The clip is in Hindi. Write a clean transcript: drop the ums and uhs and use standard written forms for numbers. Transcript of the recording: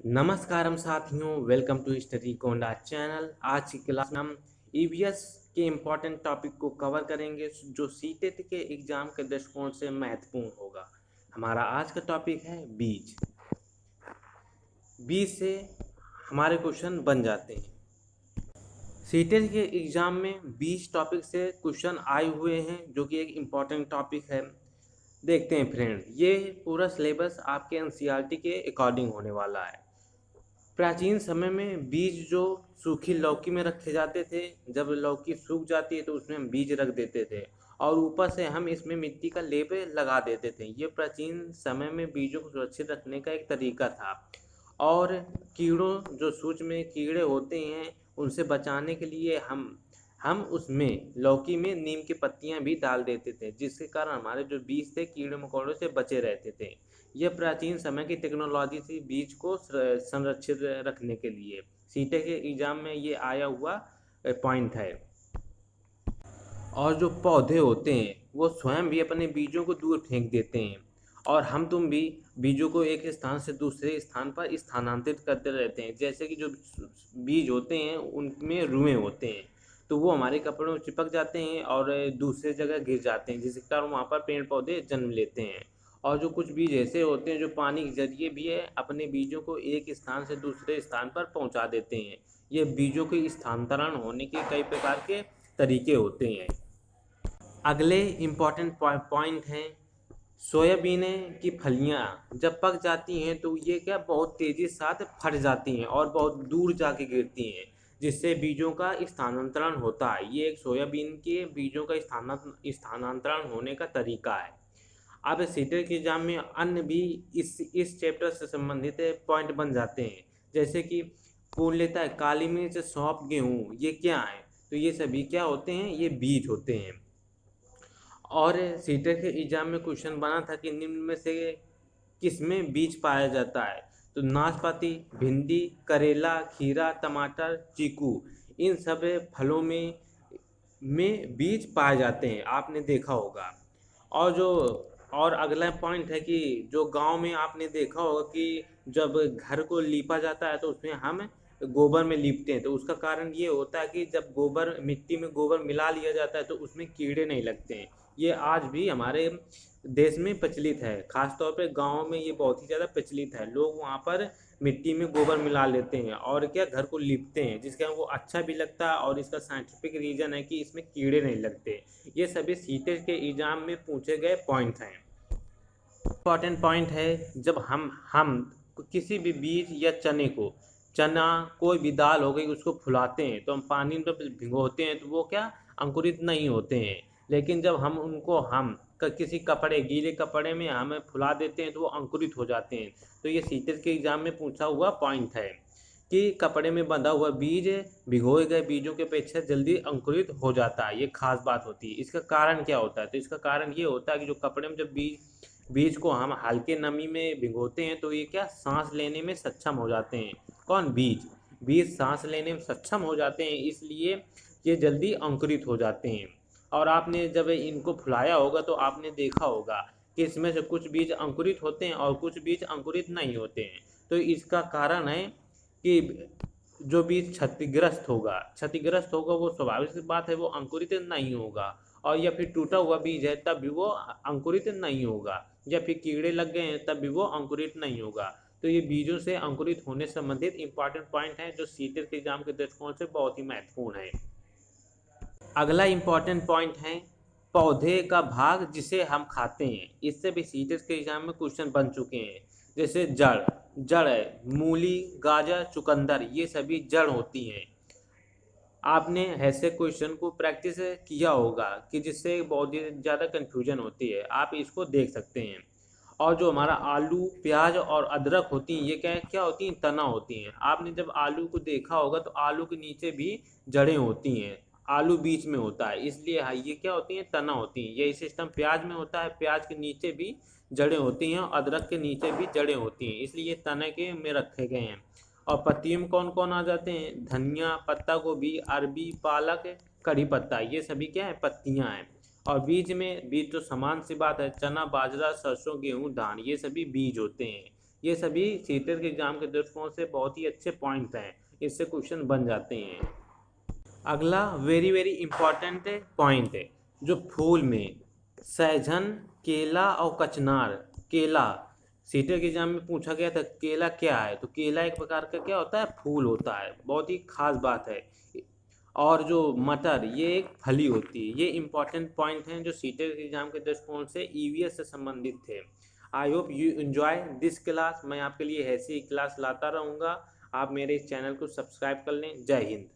नमस्कारम साथियों, welcome to study Konda channel. आज की क्लास में हम ईवीएस के इम्पोर्टेंट टॉपिक को कवर करेंगे जो सीटेट के एग्जाम के दृष्टिकोण से महत्वपूर्ण होगा। हमारा आज का टॉपिक है बीज। बीज से हमारे क्वेश्चन बन जाते हैं। सीटेट के एग्जाम में बीज टॉपिक से क्वेश्चन आए हुए हैं जो कि एक इम्पॉर्टेंट टॉपिक है। देखते हैं फ्रेंड, ये पूरा सिलेबस आपके एनसीईआरटी के अकॉर्डिंग होने वाला है। प्राचीन समय में बीज जो सूखी लौकी में रखे जाते थे, जब लौकी सूख जाती है तो उसमें हम बीज रख देते थे और ऊपर से हम इसमें मिट्टी का लेप लगा देते थे। ये प्राचीन समय में बीजों को सुरक्षित रखने का एक तरीका था। और कीड़ों, जो सूक्ष्म कीड़े होते हैं, उनसे बचाने के लिए हम उसमें लौकी में नीम की पत्तियां भी डाल देते थे, जिसके कारण हमारे जो बीज थे कीड़े मकोड़ों से बचे रहते थे। यह प्राचीन समय की टेक्नोलॉजी थी बीज को संरक्षित रखने के लिए। सीटे के एग्जाम में ये आया हुआ पॉइंट है। और जो पौधे होते हैं वो स्वयं भी अपने बीजों को दूर फेंक देते हैं और हम तुम भी बीजों को एक स्थान से दूसरे स्थान पर स्थानांतरित करते रहते हैं। जैसे कि जो बीज होते हैं उनमें रुएं होते हैं, तो वो हमारे कपड़ों में चिपक जाते हैं और दूसरे जगह गिर जाते हैं, जिसके कारण वहाँ पर पेड़ पौधे जन्म लेते हैं। और जो कुछ बीज ऐसे होते हैं जो पानी के जरिए भी अपने बीजों को एक स्थान से दूसरे स्थान पर पहुँचा देते हैं। ये बीजों के स्थानांतरण होने के कई प्रकार के तरीके होते हैं। अगले इम्पॉर्टेंट पॉइंट हैं सोयाबीन की फलियां जब पक जाती हैं तो ये क्या बहुत तेज़ी के साथ फट जाती हैं और बहुत दूर जाके गिरती हैं, जिससे बीजों का स्थानांतरण होता है। ये एक सोयाबीन के बीजों का स्थानांतरण होने का तरीका है। अब सीटेट के एग्जाम में अन्य भी इस चैप्टर से संबंधित पॉइंट बन जाते हैं, जैसे कि पूछ लेता है काली मिर्च, सौंफ, गेहूँ ये क्या है। तो ये सभी क्या होते हैं, ये बीज होते हैं। और सीटेट के एग्जाम में क्वेश्चन बना था कि निम्न में से किस में बीज पाया जाता है। तो नाशपाती, भिंडी, करेला, खीरा, टमाटर, चीकू, इन सब फलों में बीज पाए जाते हैं, आपने देखा होगा। और अगला पॉइंट है कि जो गांव में आपने देखा होगा कि जब घर को लीपा जाता है तो उसमें हम गोबर में लीपते हैं। तो उसका कारण ये होता है कि जब गोबर मिट्टी में गोबर मिला लिया जाता है तो उसमें कीड़े नहीं लगते हैं। ये आज भी हमारे देश में प्रचलित है, खासतौर पे गाँव में ये बहुत ही ज़्यादा प्रचलित है। लोग वहाँ पर मिट्टी में गोबर मिला लेते हैं और क्या घर को लीपते हैं, जिसके वो अच्छा भी लगता है और इसका साइंटिफिक रीज़न है कि इसमें कीड़े नहीं लगते। ये सभी सीटेट के एग्जाम में पूछे गए पॉइंट हैं। इम्पॉर्टेंट पॉइंट है, जब हम किसी भी बीज या चना कोई भी दाल हो गई उसको फुलाते हैं तो हम पानी में भिगोते हैं तो वो क्या अंकुरित नहीं होते हैं। लेकिन जब हम उनको किसी कपड़े, गीले कपड़े में हमें फुला देते हैं तो वो अंकुरित हो जाते हैं। तो ये सीटेट के एग्जाम में पूछा हुआ पॉइंट है कि कपड़े में बंधा हुआ बीज भिगोए गए बीजों के अपेक्षा जल्दी अंकुरित हो जाता है। ये खास बात होती है। इसका कारण क्या होता है, तो इसका कारण ये होता है कि जो कपड़े में जब बीज को हम हल्के नमी में भिगोते हैं तो ये क्या सांस लेने में सक्षम हो जाते हैं। कौन? बीज सांस लेने में सक्षम हो जाते हैं, इसलिए ये जल्दी अंकुरित हो जाते हैं। और आपने जब इनको फुलाया होगा तो आपने देखा होगा कि इसमें से कुछ बीज अंकुरित होते हैं और कुछ बीज अंकुरित नहीं होते हैं। तो इसका कारण है कि जो बीज क्षतिग्रस्त होगा वो स्वाभाविक सी बात है, वो अंकुरित नहीं होगा। और या फिर टूटा हुआ बीज है तब भी वो अंकुरित नहीं होगा, या फिर कीड़े लग गए हैं तब भी वो अंकुरित नहीं होगा। तो ये बीजों से अंकुरित होने संबंधित इंपॉर्टेंट पॉइंट है जो सीटेट के एग्जाम के दृष्टिकोण से बहुत ही महत्वपूर्ण है। अगला इंपॉर्टेंट पॉइंट है पौधे का भाग जिसे हम खाते हैं। इससे भी सीटेट के एग्जाम में क्वेश्चन बन चुके हैं। जैसे जड़ है, मूली, गाजर, चुकंदर, ये सभी जड़ होती हैं। आपने ऐसे क्वेश्चन को प्रैक्टिस किया होगा कि जिससे बहुत ही ज़्यादा कन्फ्यूजन होती है, आप इसको देख सकते हैं। और जो हमारा आलू, प्याज और अदरक होती हैं, ये क्या होती हैं? तना होती हैं। आपने जब आलू को देखा होगा तो आलू के नीचे भी जड़ें होती हैं, आलू बीच में होता है, इसलिए ये क्या होती हैं? तना होती हैं। यही सिस्टम प्याज में होता है, प्याज के नीचे भी जड़ें होती हैं और अदरक के नीचे भी जड़ें होती हैं, इसलिए ये तने के में रखे गए हैं। और पत्तियों में कौन कौन आ जाते हैं? धनिया, पत्ता गोभी, अरबी, पालक, कड़ी पत्ता, ये सभी क्या है? पत्तियां हैं। और बीज तो समान सी बात है, चना, बाजरा, सरसों, गेहूं, धान, ये सभी बीज होते हैं। ये सभी सीटेट के एग्जाम के दृष्टिकोण से बहुत ही अच्छे पॉइंट हैं, इससे क्वेश्चन बन जाते हैं। अगला वेरी वेरी इंपॉर्टेंट पॉइंट है, जो फूल में सहजन, केला और कचनार। केला सीटेट के एग्जाम में पूछा गया था, केला क्या है, तो केला एक प्रकार का क्या होता है, फूल होता है, बहुत ही खास बात है। और जो मटर, ये एक फली होती है। ये इंपॉर्टेंट पॉइंट हैं जो सीटेट एग्जाम के दृष्टिकोण से ईवीएस से संबंधित थे। I hope you enjoy this class. मैं आपके लिए ऐसी ही क्लास लाता रहूँगा। आप मेरे इस चैनल को सब्सक्राइब कर लें। जय हिंद।